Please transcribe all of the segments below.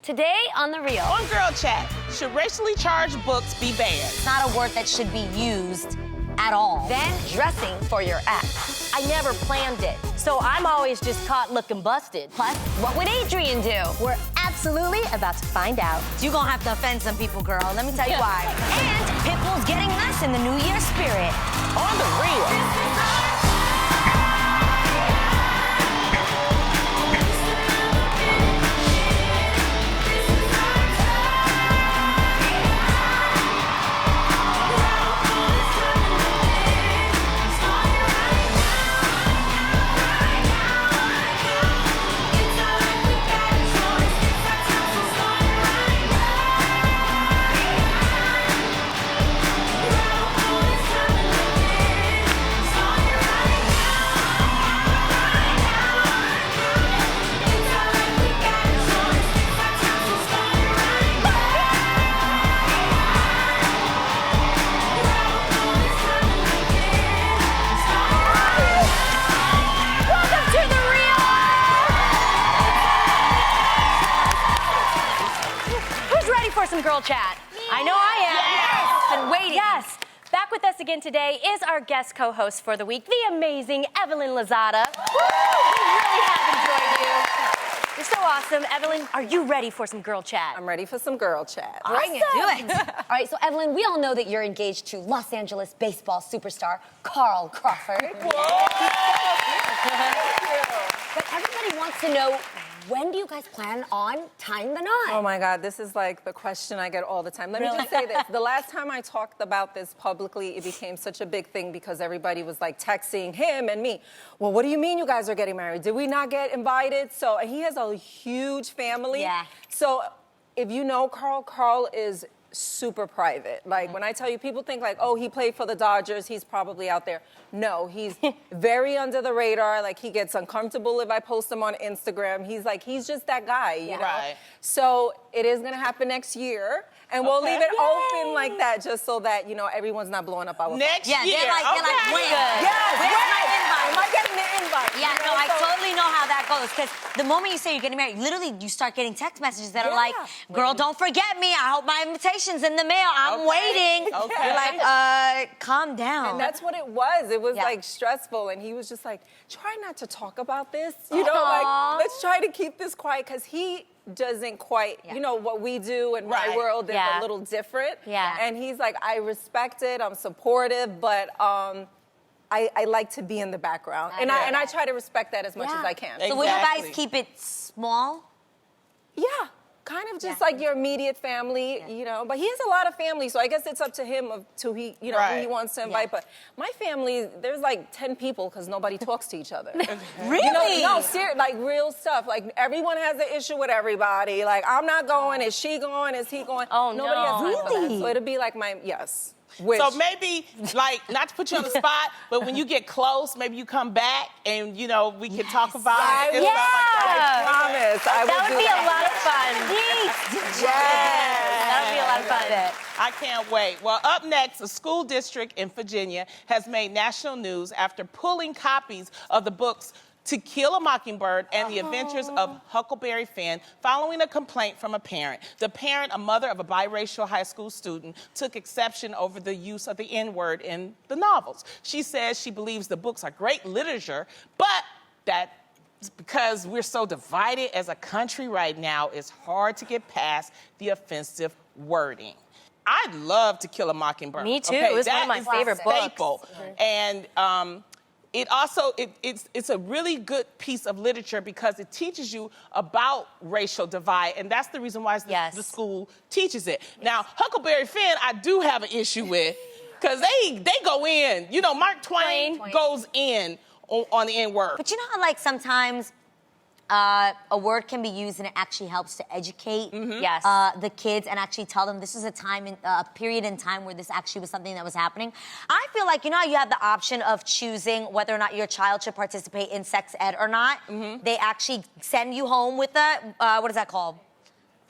Today on The Real. On Girl Chat, should racially charged books be banned? It's not a word that should be used at all. Then dressing for your ex. I never planned it, so I'm always just caught looking busted. Plus, what would Adrian do? We're absolutely about to find out. You're gonna have to offend some people, girl. Let me tell you why. And Pitbull's getting us in the New Year spirit. On The Real. Some girl chat. I know I am. Yes. Been waiting. Yes. Back with us again today is our guest co-host for the week, the amazing Evelyn Lozada. Woo! We really have enjoyed you. You're so awesome. Evelyn, are you ready for some girl chat? I'm ready for some girl chat. Awesome. Bring it. Do it. All right, so Evelyn, we all know that you're engaged to Los Angeles baseball superstar Carl Crawford. Whoa. But everybody wants to know, when do you guys plan on tying the knot? Oh my God, this is like the question I get all the time. Let me just say this. The last time I talked about this publicly, it became such a big thing because everybody was like texting him and me. Well, what do you mean you guys are getting married? Did we not get invited? So he has a huge family. Yeah. So if you know Carl is super private. Like when I tell you, people think like, oh, he played for the Dodgers, he's probably out there. No, he's very under the radar. Like he gets uncomfortable if I post him on Instagram. He's just that guy, you know? Right. So it is gonna happen next year. And we'll leave it open like that just so that, you know, everyone's not blowing up our Next year. They're like, when? Yes, Where's my invite? Am I getting the invite? Yeah, You no, know, I so- totally know how that goes. Because the moment you say you're getting married, literally you start getting text messages that are like, girl, don't forget me. I hope my invitation's in the mail. I'm waiting. Okay. You're like, calm down. And that's what it was. It was like stressful. And he was just like, try not to talk about this. You know, like, let's try to keep this quiet. Because he doesn't quite, you know, what we do in my world is a little different. Yeah. And he's like, I respect it, I'm supportive, but I like to be in the background. And I try to respect that as much as I can. So will you guys keep it small? Yeah. Kind of just like your immediate family, you know. But he has a lot of family, so I guess it's up to him who he wants to invite. But my family, there's like 10 people because nobody talks to each other. Really? You know, no, serious, like real stuff. Like everyone has an issue with everybody. Like I'm not going. Is she going? Is he going? Oh, nobody has time for that. So it'll be like Wish. So maybe, like, not to put you on the spot, but when you get close, maybe you come back and, you know, we can talk about it. And stuff like that. I promise. That would be a lot of fun. That would be a lot of fun. I can't wait. Well, up next, a school district in Virginia has made national news after pulling copies of the books To Kill a Mockingbird and The Adventures of Huckleberry Finn following a complaint from a parent. The parent, a mother of a biracial high school student, took exception over the use of the N-word in the novels. She says she believes the books are great literature, but that because we're so divided as a country right now, it's hard to get past the offensive wording. I'd love To Kill a Mockingbird. Me too. It was one of my favorite books. And it's a really good piece of literature because it teaches you about racial divide, and that's the reason why the school teaches it. Now, Huckleberry Finn, I do have an issue with because they go in. You know, Mark Twain goes in on the N-word. But you know how, like, sometimes a word can be used and it actually helps to educate the kids and actually tell them this is a period in time where this actually was something that was happening. I feel like, you know how you have the option of choosing whether or not your child should participate in sex ed or not? They actually send you home with a, what is that called?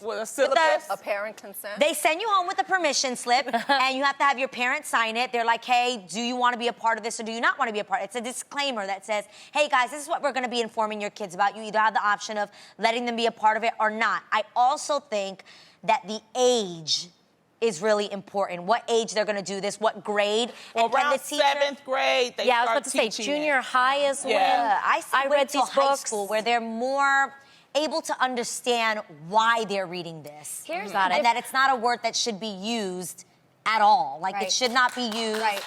With a syllabus? A parent consent. They send you home with a permission slip, and you have to have your parents sign it. They're like, hey, do you want to be a part of this or do you not want to be a part? It's a disclaimer that says, hey, guys, this is what we're going to be informing your kids about. You either have the option of letting them be a part of it or not. I also think that the age is really important. What age they're going to do this, what grade. Well, and can around the teacher... 7th grade, they Yeah, I was start about to say teaching junior it. high as well. Yeah. I read till these high books. school where they're more able to understand why they're reading this. Here's Got it. And that it's not a word that should be used at all. Like, Right. it should not be used. Right.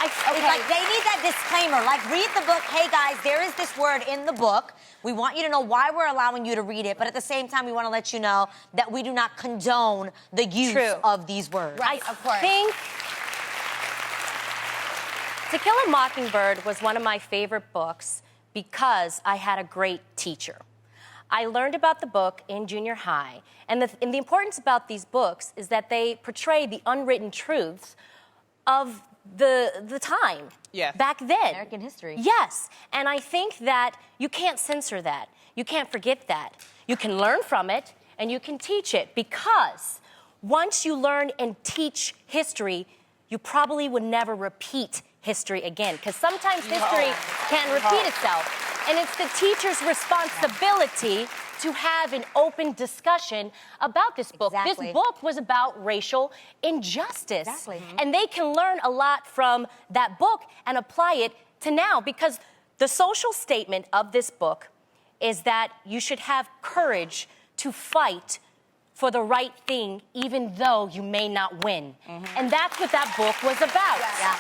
It's like, they need that disclaimer. Like, read the book. Hey, guys, there is this word in the book. We want you to know why we're allowing you to read it, but at the same time, we want to let you know that we do not condone the use True. of these words. Right, of course. I think To Kill a Mockingbird was one of my favorite books because I had a great teacher. I learned about the book in junior high, and the importance about these books is that they portray the unwritten truths of the time. Yes. Back then. American history. Yes, and I think that you can't censor that. You can't forget that. You can learn from it, and you can teach it, because once you learn and teach history, you probably would never repeat history again, because sometimes history can repeat itself. And it's the teacher's responsibility to have an open discussion about this book. Exactly. This book was about racial injustice. Exactly. And they can learn a lot from that book and apply it to now, because the social statement of this book is that you should have courage to fight for the right thing, even though you may not win. And that's what that book was about. Yeah.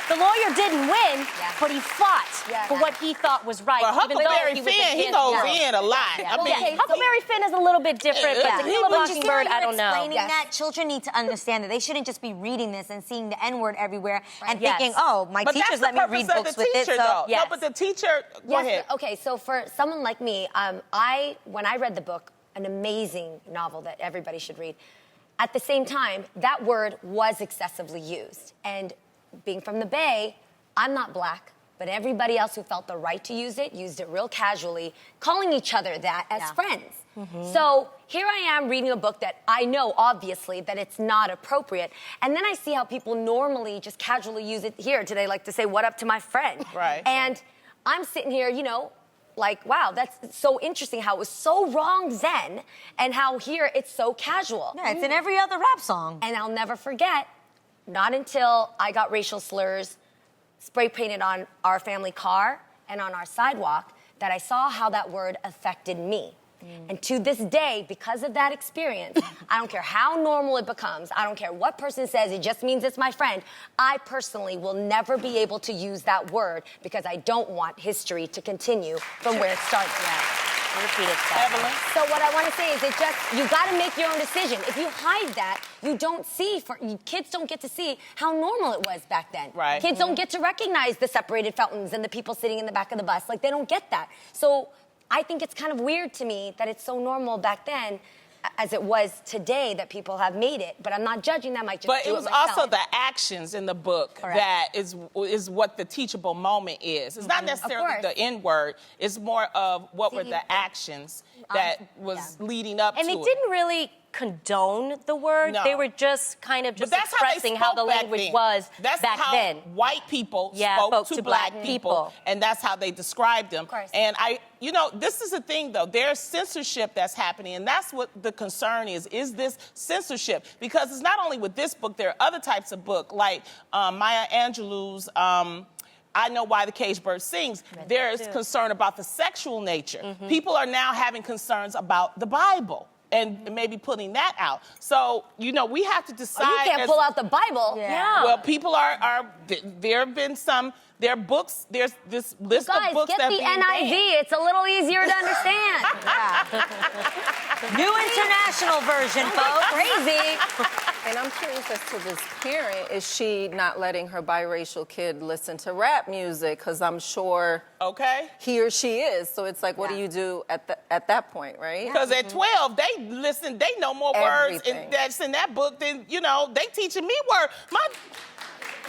The lawyer didn't win, but he fought for what he thought was right. Well, even though Huckleberry he was Finn, he against goes it. in a lot. Yeah. I mean, Okay, Huckleberry Finn is a little bit different, but To Kill a But you see how Mockingbird, I you're don't know. explaining Yes. that? Children need to understand that they shouldn't just be reading this and seeing the N-word everywhere and Yes. thinking, oh, my but that's teachers the let me purpose read of books the with teacher, it. So, though. Yes. No, but the teacher, go ahead. Okay, so for someone like me, when I read the book, an amazing novel that everybody should read, at the same time, that word was excessively used. And being from the Bay, I'm not black, but everybody else who felt the right to use it used it real casually, calling each other that as friends. So here I am reading a book that I know, obviously, that it's not appropriate. And then I see how people normally just casually use it here. Do they like to say, what up to my friend? Right. And I'm sitting here, like, wow, that's so interesting how it was so wrong then and how here it's so casual. yeah, it's in every other rap song. And I'll never forget, not until I got racial slurs spray painted on our family car and on our sidewalk, that I saw how that word affected me. And to this day, because of that experience, I don't care how normal it becomes, I don't care what person says, it just means it's my friend, I personally will never be able to use that word because I don't want history to continue from where it started. Repeat itself. Evelyn? So what I want to say is you got to make your own decision. If you hide that, you don't see, kids don't get to see how normal it was back then. Right. Kids don't get to recognize the separated fountains and the people sitting in the back of the bus. Like, they don't get that. So I think it's kind of weird to me that it's so normal back then as it was today that people have made it. But I'm not judging them. I just But do it was myself. also the actions in the book that is what the teachable moment is. It's not necessarily course. the N-word. It's more of what were the actions that was leading up And to they it. didn't really condone the word. No. They were just kind of But just that's expressing how how they the spoke back language then. was That's back how then. white people Yeah, spoke spoke to to black black people, people. and that's how they described them. Of course. And this is the thing, though. There's censorship that's happening, and that's what the concern is. Is this censorship? Because it's not only with this book. There are other types of book, like Maya Angelou's I Know Why the Caged Bird Sings. There is concern about the sexual nature. People are now having concerns about the Bible and maybe putting that out. So, we have to decide. You can't pull out the Bible. Yeah. Well, people there have been there are books, there's this list Guys, of books get that the have been NIV. banned. It's a little easier to understand. New international version, folks. Crazy. And I'm curious as to this parent, is she not letting her biracial kid listen to rap music? Because I'm sure he or she is. So it's like, what do you do at that point, right? Because at 12, they know more words Everything. that's in that book than, they teaching me words.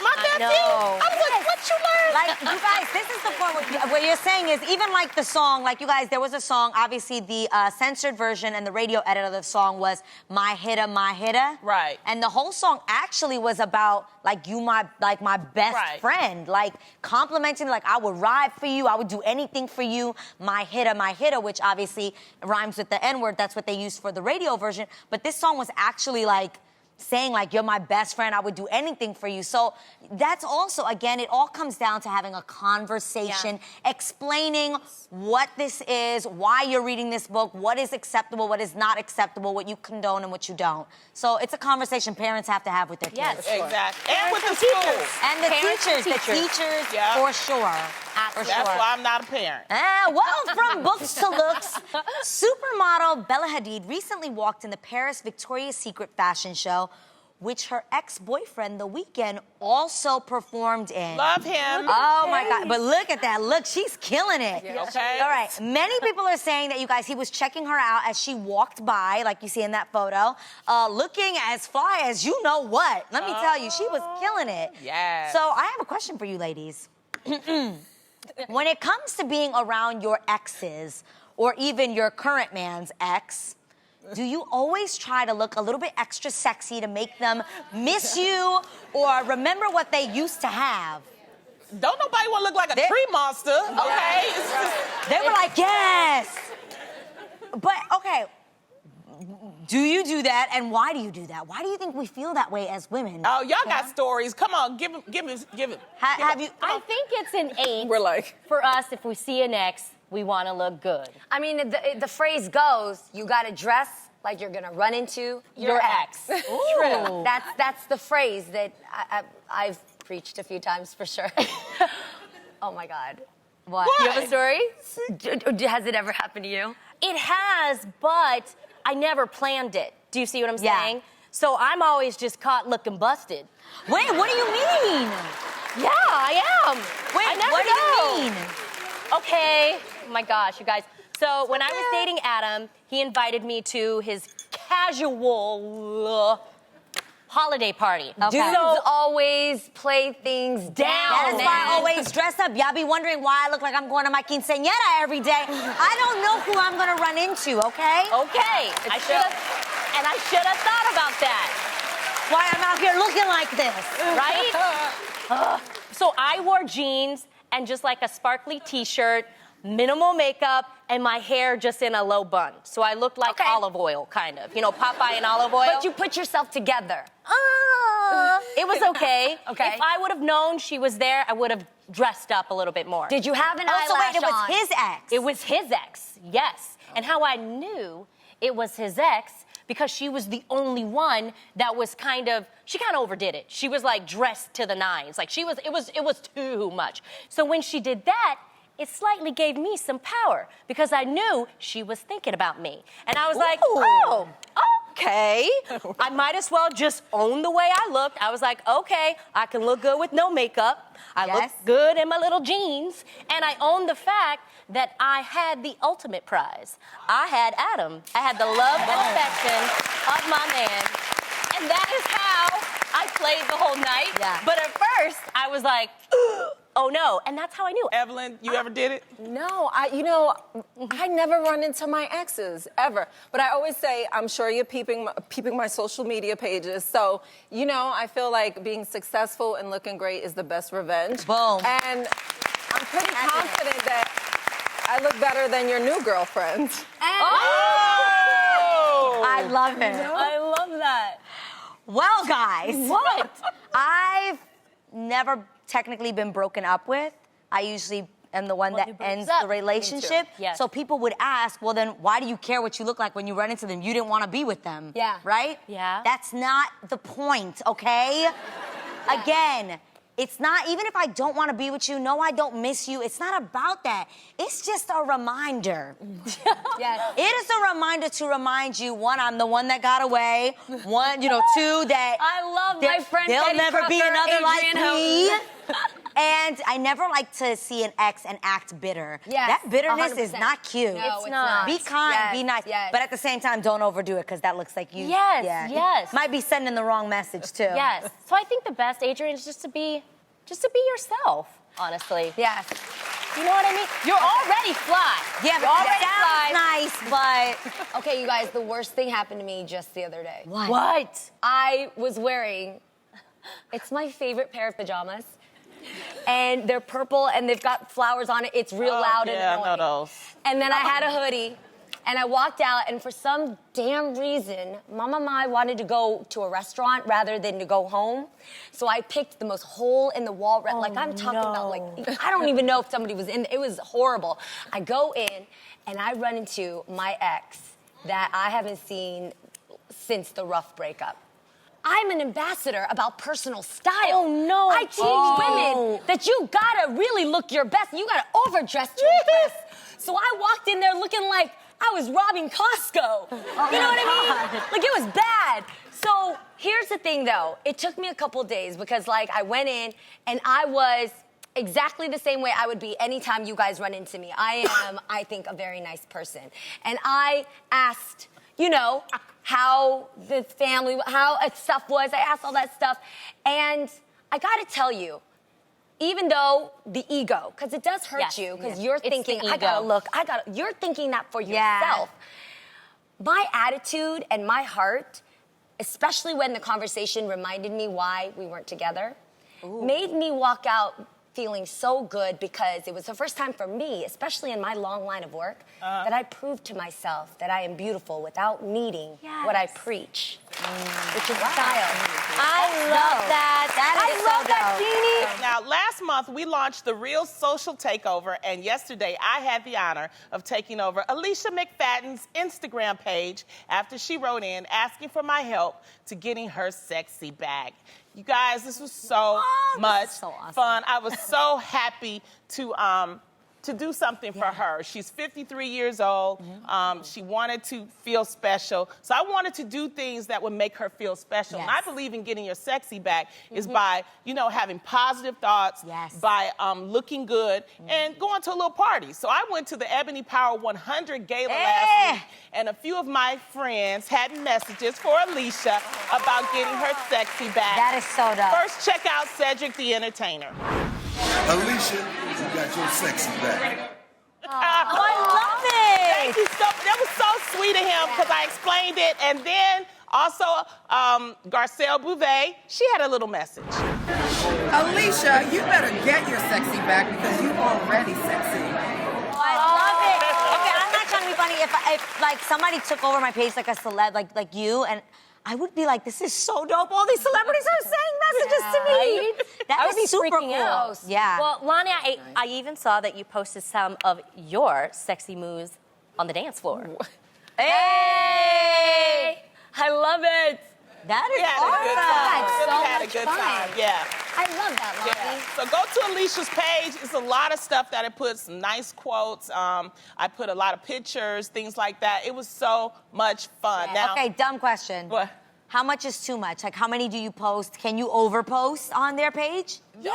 My nephew. I was like, what you learned? Like, you guys, this is the point. What you're saying is, even like the song, like you guys, there was a song, obviously the censored version and the radio edit of the song was My Hitta, My Hitta. Right. And the whole song actually was about, like, you, my best friend. Like, complimenting, like, I would ride for you, I would do anything for you. My Hitta, which obviously rhymes with the N-word. That's what they used for the radio version. But this song was actually, like, saying, like, you're my best friend, I would do anything for you. So that's also, again, it all comes down to having a conversation, explaining what this is, why you're reading this book, what is acceptable, what is not acceptable, what you condone and what you don't. So it's a conversation parents have to have with their kids. Yes, exactly. And with the schools. And the teachers, for sure. For That's why I'm not a parent. Well, from books to looks, supermodel Bella Hadid recently walked in the Paris Victoria's Secret fashion show, which her ex-boyfriend, The Weeknd, also performed in. Love him. Oh, my God. But look at that. Look, she's killing it. Okay. All right. Many people are saying that, you guys, he was checking her out as she walked by, like you see in that photo, looking as fly as you know what. Let me tell you, she was killing it. Yes. So I have a question for you, ladies. When it comes to being around your exes, or even your current man's ex, do you always try to look a little bit extra sexy to make them miss you or remember what they used to have? Don't nobody want to look like a tree monster, okay? It's just... They were like, yes. But, okay, do you do that, and why do you do that? Why do you think we feel that way as women? Oh, y'all got stories. Come on, give it. Have you? I think it's innate. We're like, for us, if we see an ex, we want to look good. I mean, the phrase goes, you got to dress like you're going to run into your ex. True. That's the phrase that I've preached a few times for sure. Oh, my God. What? Do you have a story? Has it ever happened to you? It has, but I never planned it. Do you see what I'm Yeah. saying? So I'm always just caught looking busted. Wait, what do you mean? Yeah, I am. Wait, I never what do know. you mean? Okay. Oh my gosh, you guys. So when I was dating Adam, he invited me to his casual holiday party. Okay. Dudes always play things down. That is why I always dress up. Y'all be wondering why I look like I'm going to my quinceañera every day. I don't know who I'm going to run into, okay? Okay. I should have thought about that. Why I'm out here looking like this. Right? So I wore jeans and just like a sparkly t-shirt, minimal makeup, and my hair just in a low bun. So I looked like olive oil, kind of. You know, Popeye and olive oil. But you put yourself together. It was okay. Okay. If I would have known she was there, I would have dressed up a little bit more. Did you have an Also, eyelash wait, it was on? his ex. It was his ex, yes. And how I knew it was his ex, because she was the only one that was she kind of overdid it. She was like dressed to the nines. Like it was too much. So when she did that, it slightly gave me some power because I knew she was thinking about me. And I was like, oh, okay. I might as well just own the way I looked. I was like, okay, I can look good with no makeup. I look good in my little jeans. And I owned the fact that I had the ultimate prize. I had Adam. I had the love and affection of my man. And that is how I played the whole night. Yeah. But at first, I was like, oh no. And that's how I knew. Evelyn, you ever did it? no, I never run into my exes, ever. But I always say, I'm sure you're peeping my social media pages. So, I feel like being successful and looking great is the best revenge. Boom. And I'm pretty confident that I look better than your new girlfriend. Oh! I love it. I love that. Well, guys. What? I've never technically been broken up with. I usually am the one that ends the relationship. Yes. So people would ask, well, then why do you care what you look like when you run into them? You didn't want to be with them. Yeah. Right? Yeah. That's not the point, okay? Again, it's not, even if I don't want to be with you, no, I don't miss you. It's not about that. It's just a reminder. Yes. It is a reminder to remind you, one, I'm the one that got away. One, two, that I love my friend there'll Betty never be Crocker, another like Adrian me. Houghton. And I never like to see an ex and act bitter. Yes, That bitterness 100%. is not cute. No, it's not. Be kind, Yes, be nice. yes. But at the same time, don't overdo it because that looks like you. Yes, yes. Might be sending the wrong message too. Yes. So I think the best, Adrian, is just to be yourself, honestly. Yes. You know what I mean? You're already fly. Yeah, but You're already that fly. sounds nice, but Okay, you guys, the worst thing happened to me just the other day. What? I was wearing, it's my favorite pair of pajamas. And they're purple and they've got flowers on it. It's real loud and yeah, annoying. I know those. And then I had a hoodie and I walked out and for some damn reason, Mama Mai wanted to go to a restaurant rather than to go home. So I picked the most hole in the wall, like I'm talking about like, I don't even know if somebody was in, it was horrible. I go in and I run into my ex that I haven't seen since the rough breakup. I'm an ambassador about personal style. Oh, no. I teach women that you gotta really look your best. You gotta overdress to impress. So I walked in there looking like I was robbing Costco. You know what I mean? Like it was bad. So here's the thing though. It took me a couple days because like I went in and I was exactly the same way I would be anytime you guys run into me. I am, I think, a very nice person. And I asked, you know, how the family, how stuff was. I asked all that stuff. And I gotta tell you, even though the ego, because it does hurt Yes. you, because Yes. you're It's thinking, the I gotta ego. look, you're thinking that for Yeah. yourself. My attitude and my heart, especially when the conversation reminded me why we weren't together, made me walk out feeling so good because it was the first time for me, especially in my long line of work, that I proved to myself that I am beautiful without needing what I preach, which is style. I love that. I love that, Jeannie. Now, last month, we launched the Real Social Takeover, and yesterday, I had the honor of taking over Alicia McFadden's Instagram page after she wrote in asking for my help to getting her sexy back. You guys, this was so much so awesome. fun. I was so happy to do something for her. She's 53 years old. She wanted to feel special. So I wanted to do things that would make her feel special. And I Yes. believe in getting your sexy back is by, you know, having positive thoughts, Yes. by looking good, and going to a little party. So I went to the Ebony Power 100 Gala last week, and a few of my friends had messages for Alicia about getting her sexy back. That is so dope. First, check out Cedric the Entertainer. Alicia, you got your sexy back. I love it. Thank you so. That was so sweet of him because I explained it, and then also Garcelle Bouvet, she had a little message. Alicia, you better get your sexy back because you already sexy. I love it. Okay, I'm not trying to be funny. If like somebody took over my page like a celeb, like you, and I would be like, this is so dope. All these celebrities are saying messages to me. Right? That I is would be super freaking cool. out. Yeah. Well, Lonnie, I even saw that you posted some of your sexy moves on the dance floor. Hey! I love it. That is We had a good time. That's Really so had a much good fun. time. Yeah. I love that, Lonnie. Yeah. So go to Alicia's page. It's a lot of stuff that I put, some nice quotes. I put a lot of pictures, things like that. It was so much fun. Now, Okay, dumb question. What? How much is too much? Like, how many do you post? Can you overpost on their page? Yeah,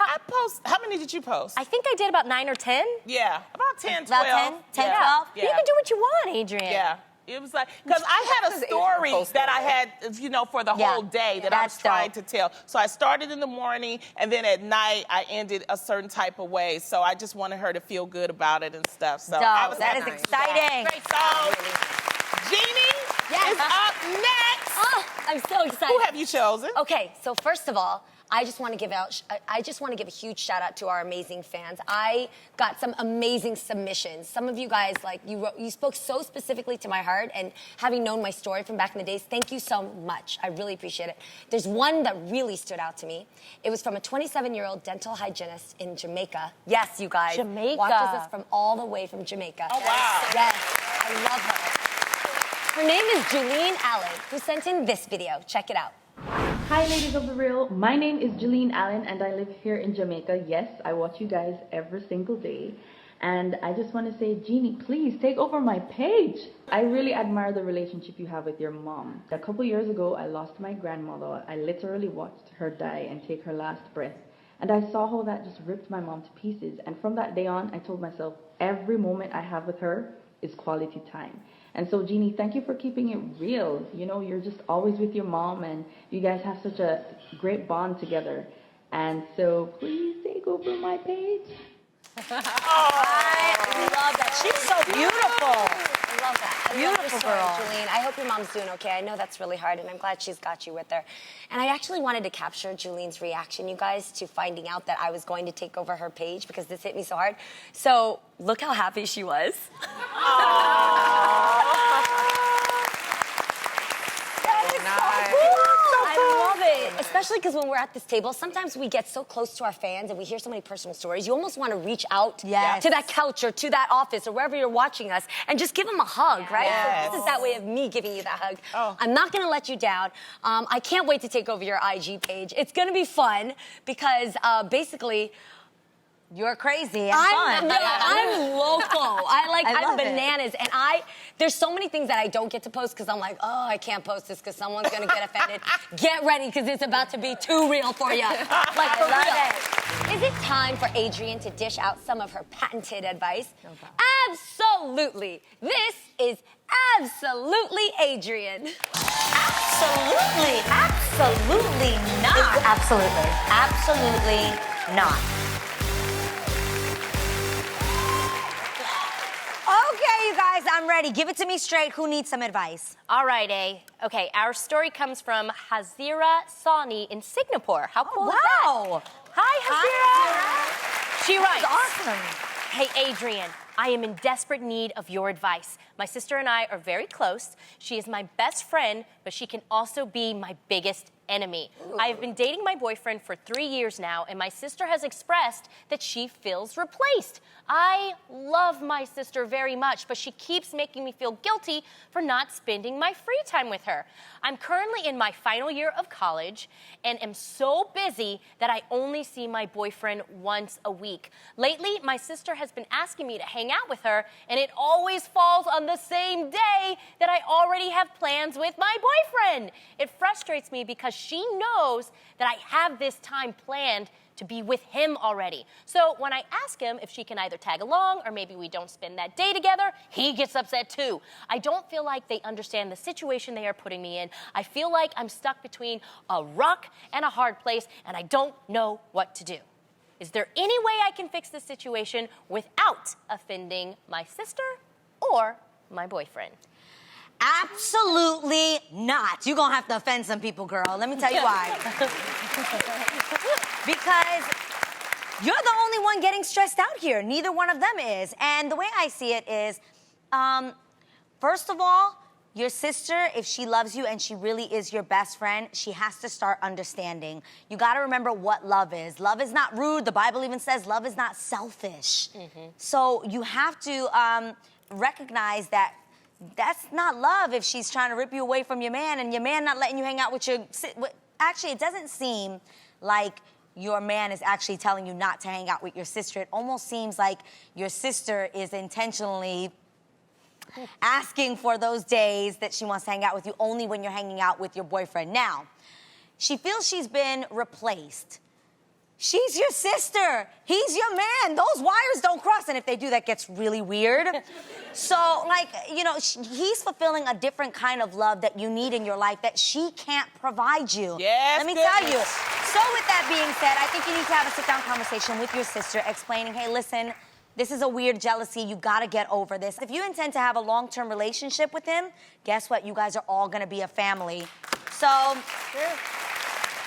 I post. How many did you post? I think I did about 9 or 10. Yeah, about 10, 12. About 10, yeah. 12? Yeah. You can do what you want, Adrian. Yeah. It was like, because I had a story that I had, you know, for the whole day that I was That's trying dope. to tell. So I started in the morning, and then at night, I ended a certain type of way. So I just wanted her to feel good about it and stuff. So I Dope. was That happy. is exciting. Great. So, Jeannie is up next. Oh, I'm so excited. Who have you chosen? Okay, so first of all, I just want to give a huge shout out to our amazing fans. I got some amazing submissions. Some of you guys, like, you spoke so specifically to my heart, and having known my story from back in the days, thank you so much. I really appreciate it. There's one that really stood out to me. It was from a 27-year-old dental hygienist in Jamaica. Yes, you guys. Jamaica. Watches us from all the way from Jamaica. Oh, wow. Yes, I love her. Her name is Julene Allen, who sent in this video. Check it out. Hi ladies of The Real, my name is Jeline Allen and I live here in Jamaica. Yes, I watch you guys every single day. And I just want to say, Jeannie, please take over my page. I really admire the relationship you have with your mom. A couple years ago, I lost my grandmother. I literally watched her die and take her last breath. And I saw how that just ripped my mom to pieces. And from that day on, I told myself, every moment I have with her is quality time. And so, Jeannie, thank you for keeping it real. You know, you're just always with your mom, and you guys have such a great bond together. And so, please take over my page. I love that. She's so beautiful. I love that. Beautiful girl. Jolene. I hope your mom's doing okay. I know that's really hard, and I'm glad she's got you with her. And I actually wanted to capture Jolene's reaction, you guys, to finding out that I was going to take over her page because this hit me so hard. So look how happy she was. I love it, especially because when we're at this table, sometimes we get so close to our fans and we hear so many personal stories. You almost want to reach out to that couch or to that office or wherever you're watching us and just give them a hug, right? Yes. So this is that way of me giving you that hug. I'm not going to let you down. I can't wait to take over your IG page. It's going to be fun because basically, You're crazy and fun. I'm loco. I'm love it. bananas. And there's so many things that I don't get to post because I'm like, oh, I can't post this because someone's going to get offended. Get ready because it's about to be too real for you. Like, for real. Is it time for Adrienne to dish out some of her patented advice? Absolutely. This is Absolutely Adrienne. Absolutely. Absolutely not. Absolutely. Absolutely not. Okay, you guys, I'm ready. Give it to me straight. Who needs some advice? All right, A. Okay, our story comes from Hazira Sani in Singapore. How cool is that? Wow. Hi, Hazira. She writes. That's awesome. Hey, Adrienne, I am in desperate need of your advice. My sister and I are very close. She is my best friend, but she can also be my biggest enemy. I have been dating my boyfriend for 3 years now, and my sister has expressed that she feels replaced. I love my sister very much, but she keeps making me feel guilty for not spending my free time with her. I'm currently in my final year of college and am so busy that I only see my boyfriend once a week. Lately, my sister has been asking me to hang out with her, and it always falls on the same day that I already have plans with my boyfriend. It frustrates me because she knows that I have this time planned to be with him already. So when I ask him if she can either tag along or maybe we don't spend that day together, he gets upset too. I don't feel like they understand the situation they are putting me in. I feel like I'm stuck between a rock and a hard place, and I don't know what to do. Is there any way I can fix this situation without offending my sister or my boyfriend? Absolutely not. You're going to have to offend some people, girl. Let me tell you why. Because you're the only one getting stressed out here. Neither one of them is. And the way I see it is, first of all, your sister, if she loves you and she really is your best friend, she has to start understanding. You got to remember what love is. Love is not rude. The Bible even says love is not selfish. So you have to recognize that that's not love if she's trying to rip you away from your man and your man not letting you hang out with your... Actually, it doesn't seem like your man is actually telling you not to hang out with your sister. It almost seems like your sister is intentionally asking for those days that she wants to hang out with you only when you're hanging out with your boyfriend. Now, she feels she's been replaced. She's your sister. He's your man. Those wires don't cross. And if they do, that gets really weird. So, like, you know, he's fulfilling a different kind of love that you need in your life that she can't provide you. Yes, Let me tell you. So with that being said, I think you need to have a sit-down conversation with your sister explaining, hey, listen, this is a weird jealousy. You got to get over this. If you intend to have a long-term relationship with him, guess what? You guys are all going to be a family. So...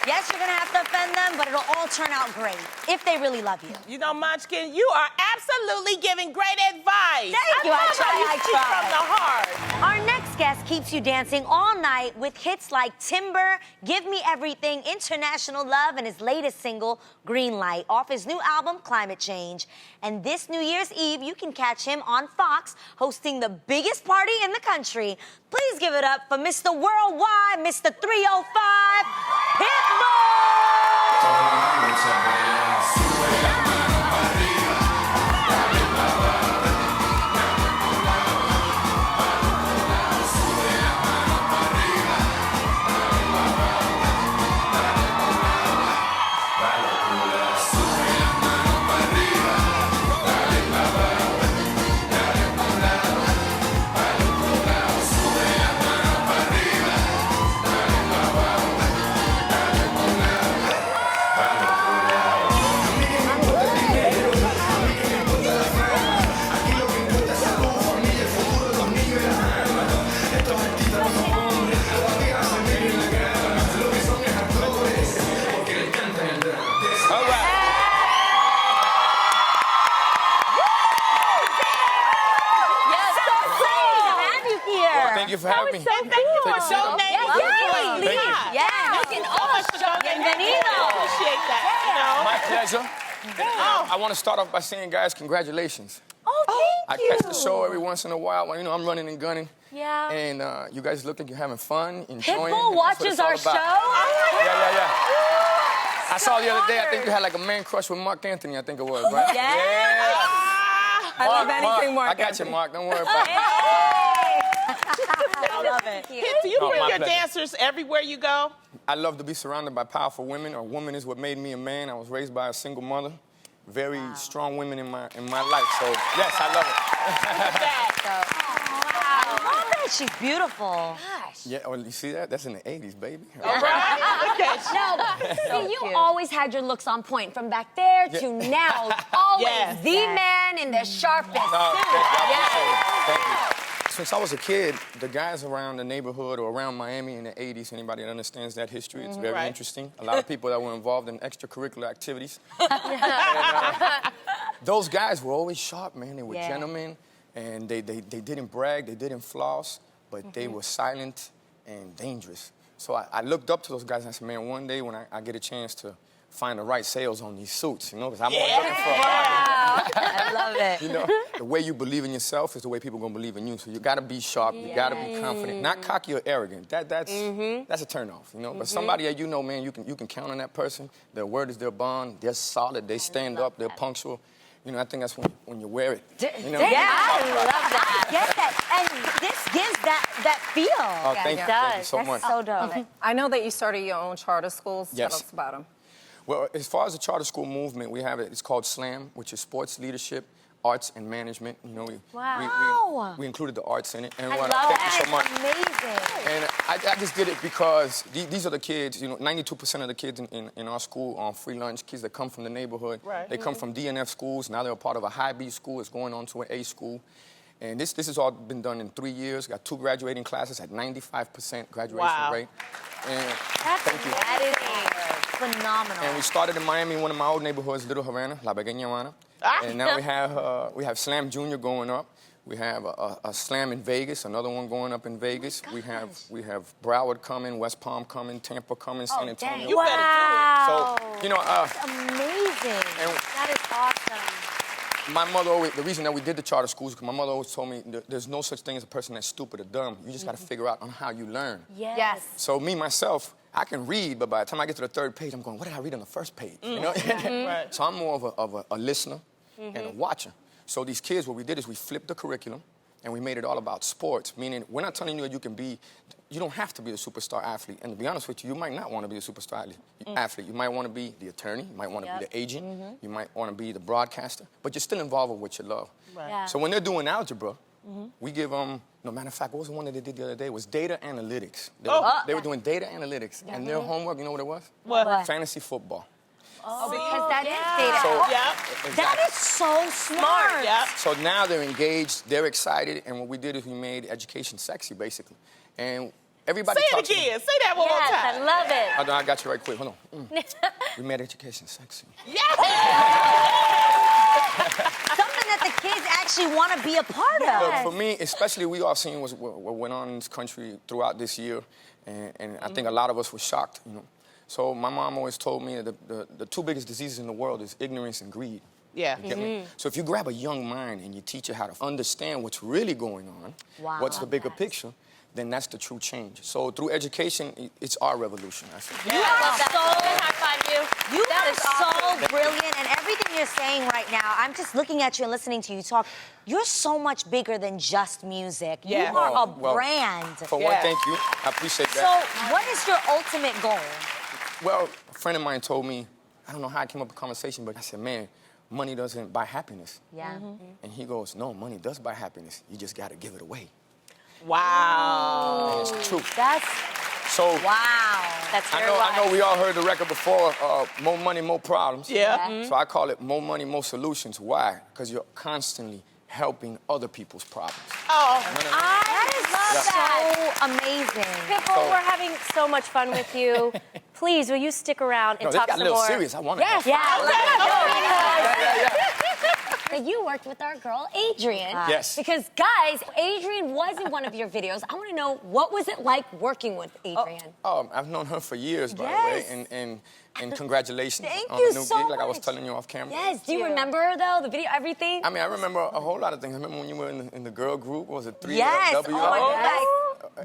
Yes, you're going to have to offend them, but it'll all turn out great if they really love you. You know, Munchkin, you are absolutely giving great advice. Thank you. I try. From the heart. Our next guest keeps you dancing all night with hits like Timber, Give Me Everything, International Love, and his latest single, Green Light, off his new album, Climate Change. And this New Year's Eve, you can catch him on Fox hosting the biggest party in the country. Please give it up for Mr. Worldwide, Mr. 305, Pitbull! for donating to us. Yes. Thank you so much for donating. I appreciate that. You know? My pleasure. I want to start off by saying, guys, congratulations. Oh, thank you. I catch the show every once in a while. When, I'm running and gunning. Yeah. And you guys look like you're having fun, enjoying. Pitbull watches our show. Yeah. I saw the other day, I think you had like a man crush with Mark Anthony, I think it was, right? Yeah. I love anything Mark I got you, Mark. Don't worry about it. I love it. Do you bring my your pleasure. dancers everywhere you go? I love to be surrounded by powerful women. A woman is what made me a man. I was raised by a single mother. Very strong women in my life. So yes, I love it. I love that. She's beautiful. Yeah, well, you see that? That's in the 80s, baby. All right. Okay. No, see, you always had your looks on point from back there to now. Always Yes. the man in the sharpest No, suit. thank you. Since I was a kid, the guys around the neighborhood or around Miami in the 80s, anybody that understands that history, it's very interesting. A lot of people that were involved in extracurricular activities. Those guys were always sharp, man. They were gentlemen, and they didn't brag, they didn't floss, but they were silent and dangerous. So I looked up to those guys and I said, man, one day when I get a chance to find the right sales on these suits, because I'm always looking for a market. I love it. The way you believe in yourself is the way people are gonna believe in you. So you gotta be sharp, you gotta be confident, not cocky or arrogant. That's a turnoff, But somebody that man, you can count on that person. Their word is their bond. They're solid. They stand up. They're punctual. I think that's when you wear it. Yeah, I love that. I get that. And this gives that feel. Oh, thank you so much. So dope. I know that you started your own charter schools. Yes. Tell us about them. Well, as far as the charter school movement, we have it. It's called SLAM, which is Sports Leadership, Arts, and Management. We included the arts in it. And thank you so much. Amazing. And I just did it because these are the kids. 92% of the kids in our school are on free lunch. Kids that come from the neighborhood. Right. They come from DNF schools. Now they're a part of a high B school. It's going on to an A school. And this has all been done in 3 years. Got 2 graduating classes at 95% graduation rate. And thank you. That is phenomenal. And we started in Miami, one of my old neighborhoods, Little Havana, La Pequeña Habana. And now we have Slam Junior going up. We have a Slam in Vegas, another one going up in Vegas. We have Broward coming, West Palm coming, Tampa coming, San Antonio. You better do it. So, That's amazing. That is awesome. my mother always, the reason that we did the charter schools, because my mother always told me there's no such thing as a person that's stupid or dumb. You just got to figure out on how you learn. Yes. So me, myself, I can read, but by the time I get to the third page, I'm going, what did I read on the first page? You know? Right. So I'm more of a listener and a watcher. So these kids, what we did is we flipped the curriculum and we made it all about sports, meaning we're not telling you that you don't have to be a superstar athlete. And to be honest with you, you might not want to be a superstar athlete. You might want to be the attorney, you might want to be the agent, you might want to be the broadcaster, but you're still involved with what you love. Right. Yeah. So when they're doing algebra, we give them, no matter of fact, what was the one that they did the other day? It was data analytics. They were doing data analytics, and their homework, you know what it was? What? Fantasy football. Oh, because that is data. So, That exactly. is so smart. Yep. So now they're engaged, they're excited, and what we did is we made education sexy, basically. And everybody Say it talks again. Say that one more Yes, time. I love it. I got you right quick. Hold on. We made education sexy. Something that the kids actually want to be a part of. Look, for me, especially, we all seen what went on in this country throughout this year, and I think a lot of us were shocked, you know. So my mom always told me that the two biggest diseases in the world is ignorance and greed. Yeah. You get me? So if you grab a young mind and you teach it how to understand what's really going on, what's the bigger picture, then that's the true change. So through education, it's our revolution, I think. You are High five you. You are so brilliant, and everything you're saying right now, I'm just looking at you and listening to you talk. You're so much bigger than just music. Yeah. You are a Well, brand. For one, thank you. I appreciate So, that. what is your ultimate goal? Well, a friend of mine told me, I don't know how I came up with the conversation, but I said, man, money doesn't buy happiness. Yeah. And he goes, no, money does buy happiness. You just got to give it away. Wow. And it's true. That's So Wow. that's very I know we all heard the record before, more money, more problems. Yeah. So I call it more money, more solutions. Why? Because you're constantly helping other people's problems. Oh. That is so amazing. Pitbull, we're having so much fun with you. Please, will you stick around and No, this talk got a some little more? serious. I want to. Yeah. that you worked with our girl, Adrian. Yes. Because, guys, Adrian was in one of your videos. I want to know, what was it like working with Adrian? I've known her for years, by the way, and congratulations Thank on you the new so gig, like I was much. telling you off camera. Yes, do you remember her, though? The video, everything? I mean, I remember a whole lot of things. I remember when you were in the girl group, what was it 3LW? Yes, oh my God.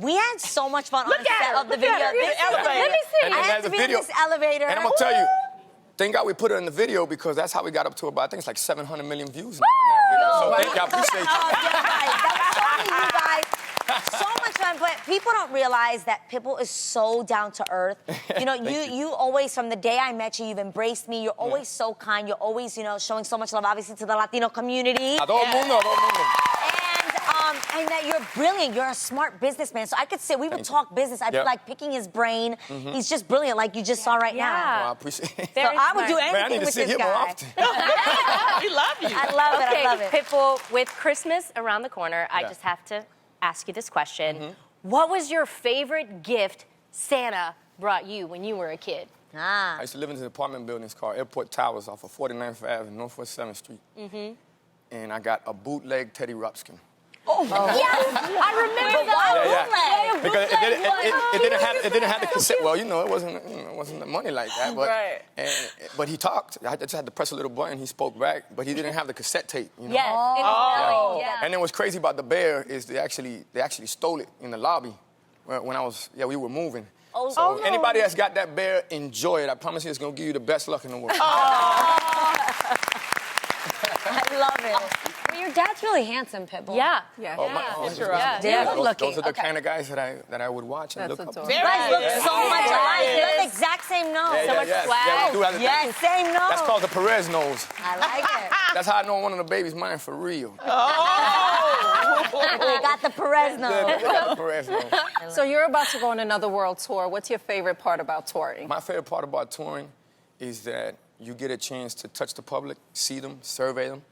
We had so much fun on set of the video. Let me see. I had to be in this elevator. And I'm gonna tell you, thank God we put her in the video because that's how we got up to about, I think it's like 700 million views now in that video. So thank you, I appreciate you. Oh, yeah, right. That was so you guys. So much fun, but people don't realize that Pitbull is so down to earth. You know, you always, from the day I met you, you've embraced me. You're always so kind. You're always, you know, showing so much love, obviously, to the Latino community. A todo mundo, a todo mundo. And that you're brilliant. You're a smart businessman. So I could sit, we would talk business. I'd be like picking his brain. He's just brilliant, like you just saw right now. Oh, I appreciate it. So I would do anything Man, I need to with sit this here more guy. often. We love you. I love it. Okay, I love it. Pitbull, with Christmas around the corner, I just have to ask you this question. What was your favorite gift Santa brought you when you were a kid? I used to live in this apartment building. It's called Airport Towers off of 49th Ave and Northwest 7th Street. And I got a bootleg Teddy Ruxpin. Oh, yes! I remember that. Because it didn't have the cassette. Well, you know, it wasn't the money like that. But, but he talked. I just had to press a little button. He spoke back, but he didn't have the cassette tape. You know? Yes. And then what's crazy about the bear is they actually stole it in the lobby when I was we were moving. So anybody that's got that bear, enjoy it. I promise you, it's gonna give you the best luck in the world. I love it. Well, your dad's really handsome, Pitbull. Yeah. Good-looking. Those are the kind of guys that I would watch and look up to. You guys look so much alike. You have the exact same nose. So much swag. Yeah, we do have the Yes, same nose. That's called the Perez nose. I like it. That's how I know one of the babies mine for real. They got the Perez nose. Yeah, we got the Perez nose. So you're about to go on another world tour. What's your favorite part about touring? My favorite part about touring is that you get a chance to touch the public, see them, survey them,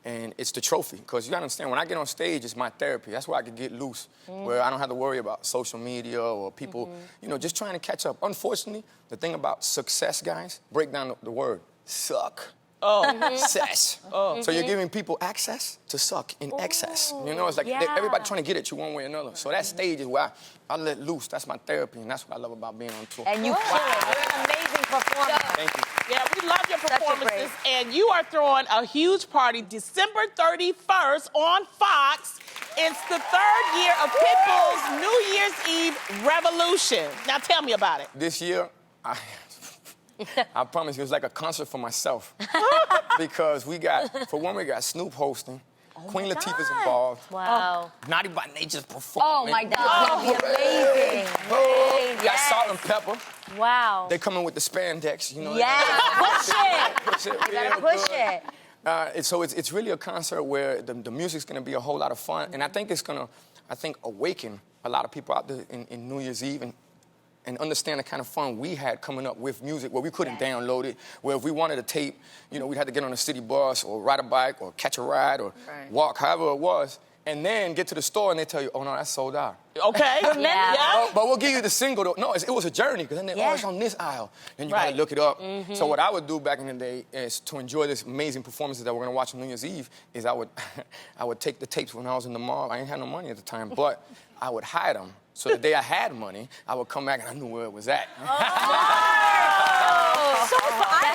and it's the trophy. Because you gotta understand, when I get on stage, it's my therapy. That's where I can get loose, where I don't have to worry about social media or people, you know, just trying to catch up. Unfortunately, the thing about success, guys, break down the word, suck. Success. So you're giving people access to suck in excess. You know, it's like everybody trying to get at you one way or another. So that stage is where I let loose. That's my therapy, and that's what I love about being on tour. And you kill it. You're an amazing performer. Thank you. Yeah, we love your Such a performances. And you are throwing a huge party December 31st on Fox. It's the 3rd year of Pitbull's New Year's Eve Revolution. Now tell me about it. This year, I promise you, it's like a concert for myself. Because we got Snoop hosting. Queen Latifah's involved. Wow. Naughty by Nature's performing. Oh, my God. It's gonna be amazing. We got Salt and Pepper. Wow. They come in with the spandex, you know. Yeah, push it. Push it. You gotta push it. So it's really a concert where the music's gonna be a whole lot of fun, and I think it's gonna, awaken a lot of people out there in New Year's Eve and understand the kind of fun we had coming up with music where we couldn't download it, where if we wanted a tape, you know, we'd have to get on a city bus or ride a bike or catch a ride or walk, however it was, and then get to the store and they tell you, oh no, that's sold out. Okay. But we'll give you the single. Though. No, it was a journey, because then it's on this aisle. Then you gotta look it up. So what I would do back in the day is to enjoy this amazing performances that we're gonna watch on New Year's Eve is I would take the tapes when I was in the mall. I didn't have no money at the time, but I would hide them. So the day I had money, I would come back and I knew where it was at. So I've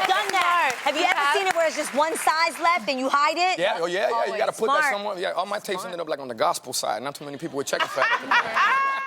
done that. Have you ever seen it where it's just one size left and you hide it? Yeah, you gotta put Smart. that somewhere. Yeah, all my tapes ended up like on the gospel side. Not too many people would check it for that.